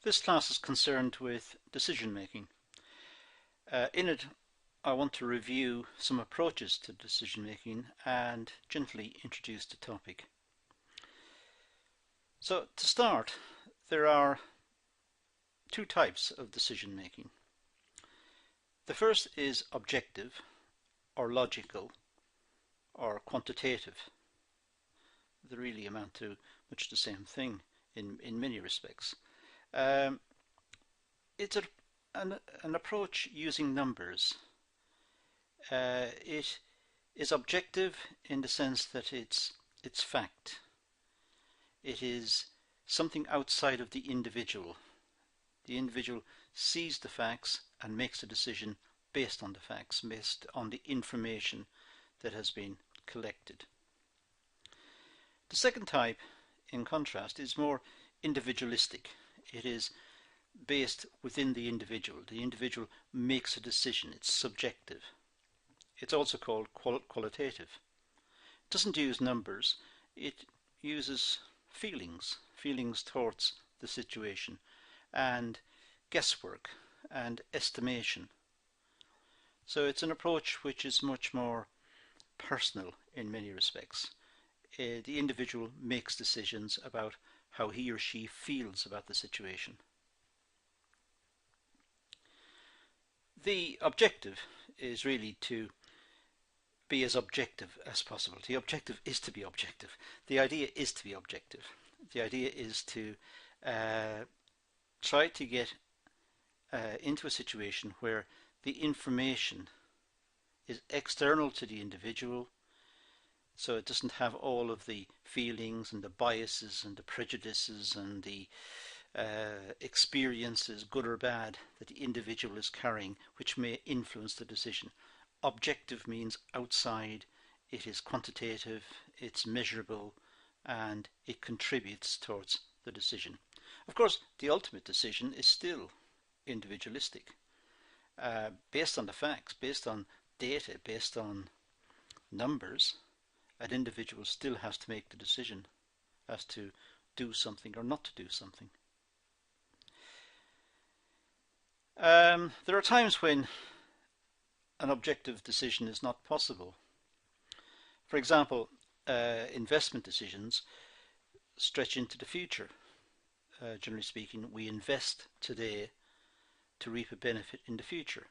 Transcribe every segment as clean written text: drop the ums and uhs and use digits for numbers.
This class is concerned with decision making. In it, I want to review some approaches to decision making and gently introduce the topic. So to start, there are two types of decision making. The first is objective or logical or quantitative. They really amount to much the same thing in many respects. It's an approach using numbers. It is objective in the sense that it's fact. It is something outside of the individual. The individual sees the facts and makes a decision based on the facts, based on the information that has been collected. The second type, in contrast, is more individualistic. It is based within the individual. The individual makes a decision. It's subjective. It's also called qualitative. It doesn't use numbers. It uses feelings towards the situation, and guesswork and estimation. So it's an approach which is much more personal in many respects. The individual makes decisions about how he or she feels about the situation. The objective is really to be as objective as possible. The objective is to be objective. The idea is to be objective. The idea is to try to get into a situation where the information is external to the individual, so it doesn't have all of the feelings and the biases and the prejudices and the experiences, good or bad, that the individual is carrying, which may influence the decision. Objective means outside, it is quantitative, it's measurable, and it contributes towards the decision. Of course, the ultimate decision is still individualistic, based on the facts, based on data, based on numbers. An individual still has to make the decision as to do something or not to do something. There are times when an objective decision is not possible. For example, investment decisions stretch into the future. Generally speaking, we invest today to reap a benefit in the future.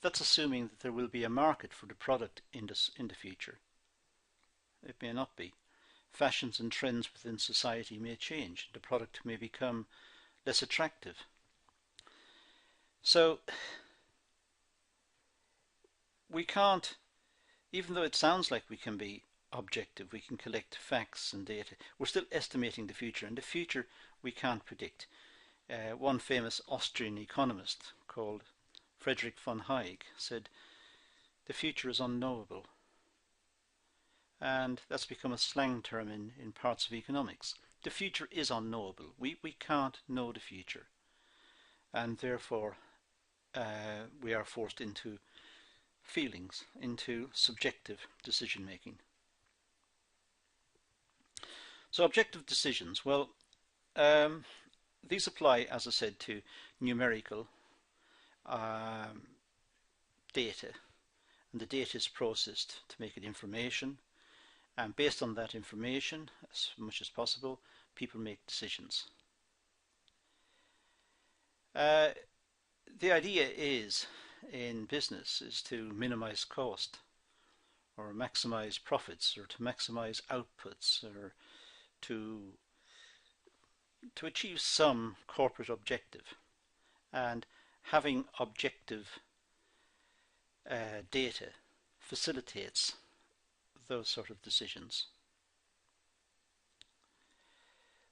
That's assuming that there will be a market for the product in the future. It may not be. Fashions and trends within society may change. The product may become less attractive. So we can't, even though it sounds like we can be objective, we can collect facts and data, we're still estimating the future, and the future we can't predict. One famous Austrian economist called Friedrich von Hayek said, "The future is unknowable." And that's become a slang term in parts of economics. The future is unknowable. We can't know the future, and therefore we are forced into feelings, into subjective decision making. So objective decisions, well, these apply, as I said, to numerical data, and the data is processed to make it information, and based on that information, as much as possible, people make decisions. The idea is, in business, is to minimize cost, or maximize profits, or to maximize outputs, or to achieve some corporate objective. And having objective data facilitates those sort of decisions.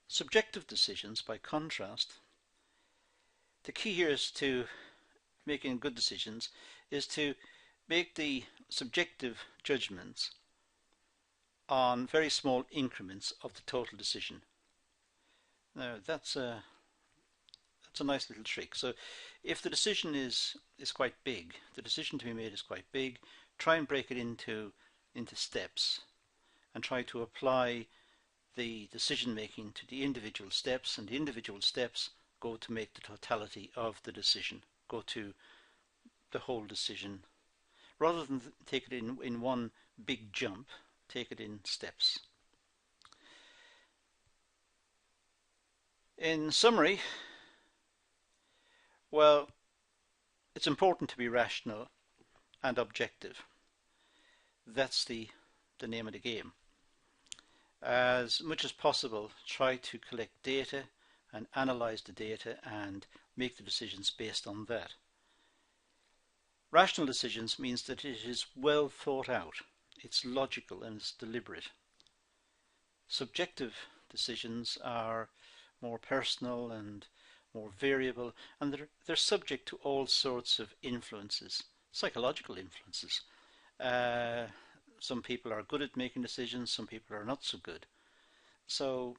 Subjective decisions, by contrast, the key here is to making good decisions is to make the subjective judgments on very small increments of the total decision. Now that's a nice little trick. So if the decision is quite big, the decision to be made is quite big, try and break it into steps and try to apply the decision making to the individual steps, and the individual steps go to make the totality of the decision, go to the whole decision. Rather than take it in one big jump, take it in steps. In summary, well, it's important to be rational and objective. That's the name of the game. As much as possible, try to collect data and analyze the data and make the decisions based on that. Rational decisions means that it is well thought out, it's logical and it's deliberate. Subjective decisions are more personal and more variable, and they're subject to all sorts of influences, psychological influences. Some people are good at making decisions, some people are not so good. So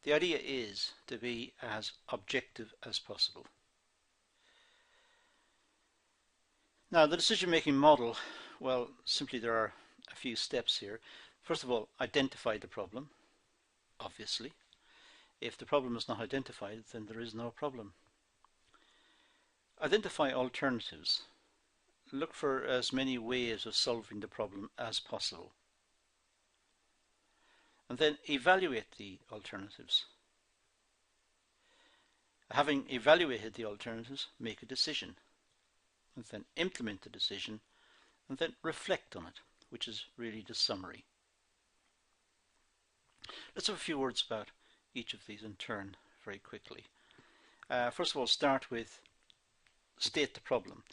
the idea is to be as objective as possible. Now, the decision-making model, well, simply there are a few steps here. First of all, identify the problem, obviously. If the problem is not identified, then there is no problem. Identify alternatives. Look for as many ways of solving the problem as possible. And then evaluate the alternatives. Having evaluated the alternatives, make a decision. And then implement the decision, and then reflect on it, which is really the summary. Let's have a few words about each of these in turn very quickly. First of all, start with state the problem.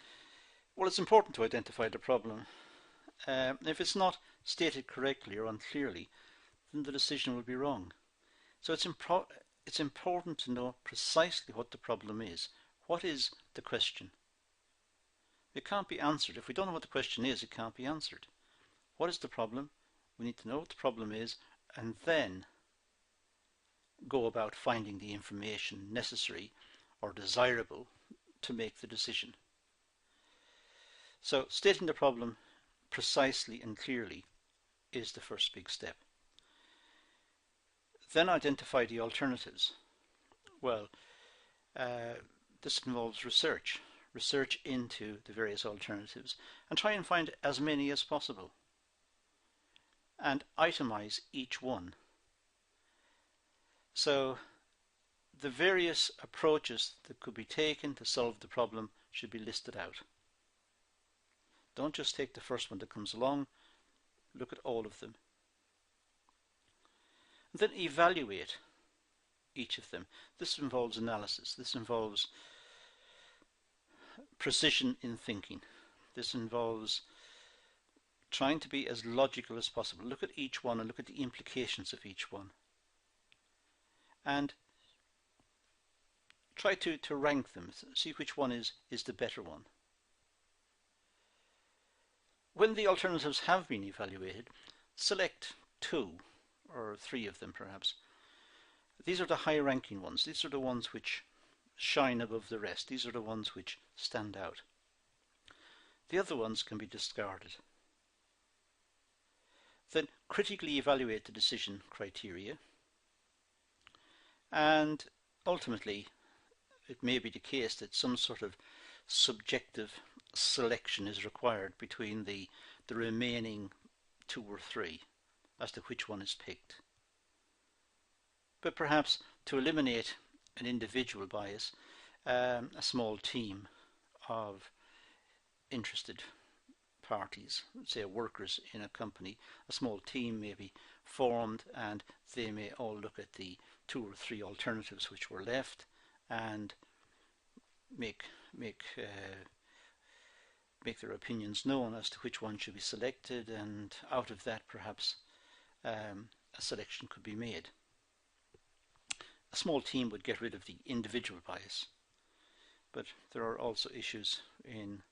Well, it's important to identify the problem. If it's not stated correctly or unclearly, then the decision will be wrong. So it's important to know precisely what the problem is. What is the question? It can't be answered. If we don't know what the question is, it can't be answered. What is the problem? We need to know what the problem is, and then go about finding the information necessary or desirable to make the decision. So stating the problem precisely and clearly is the first big step. Then identify the alternatives. Well, this involves research into the various alternatives, and try and find as many as possible. And itemize each one. So the various approaches that could be taken to solve the problem should be listed out. Don't just take the first one that comes along, look at all of them. And then evaluate each of them. This involves analysis, this involves precision in thinking. This involves trying to be as logical as possible. Look at each one and look at the implications of each one. And try to rank them, see which one is the better one. When the alternatives have been evaluated, select 2 or 3 of them perhaps. These are the high-ranking ones. These are the ones which shine above the rest. These are the ones which stand out. The other ones can be discarded. Then critically evaluate the decision criteria, and ultimately it may be the case that some sort of subjective selection is required between the remaining 2 or 3 as to which one is picked. But perhaps to eliminate an individual bias, a small team of interested parties, say workers in a company, a small team may be formed, and they may all look at the 2 or 3 alternatives which were left and make their opinions known as to which one should be selected, and out of that perhaps a selection could be made. A small team would get rid of the individual bias, but there are also issues in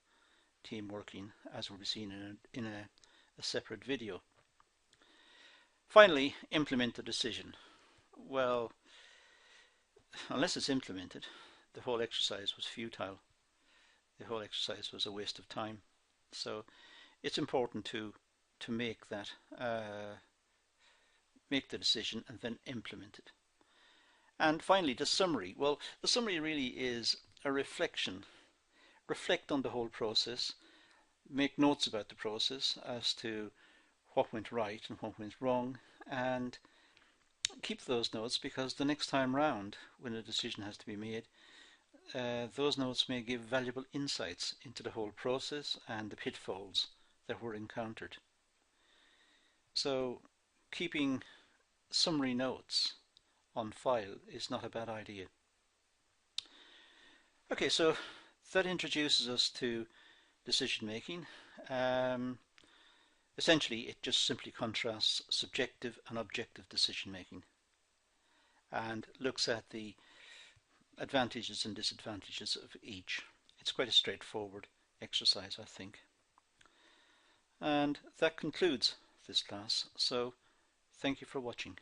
team working, as will be seen in a separate video. Finally, implement the decision. Well, unless it's implemented, the whole exercise was futile. The whole exercise was a waste of time. So it's important to make that make the decision and then implement it. And finally, the summary. Well, the summary really is a reflection. Reflect on the whole process, make notes about the process as to what went right and what went wrong, and keep those notes because the next time round when a decision has to be made, those notes may give valuable insights into the whole process and the pitfalls that were encountered. So keeping summary notes on file is not a bad idea. Okay, so that introduces us to decision making. Essentially, it just simply contrasts subjective and objective decision making and looks at the advantages and disadvantages of each. It's quite a straightforward exercise, I think. And that concludes this class, so thank you for watching.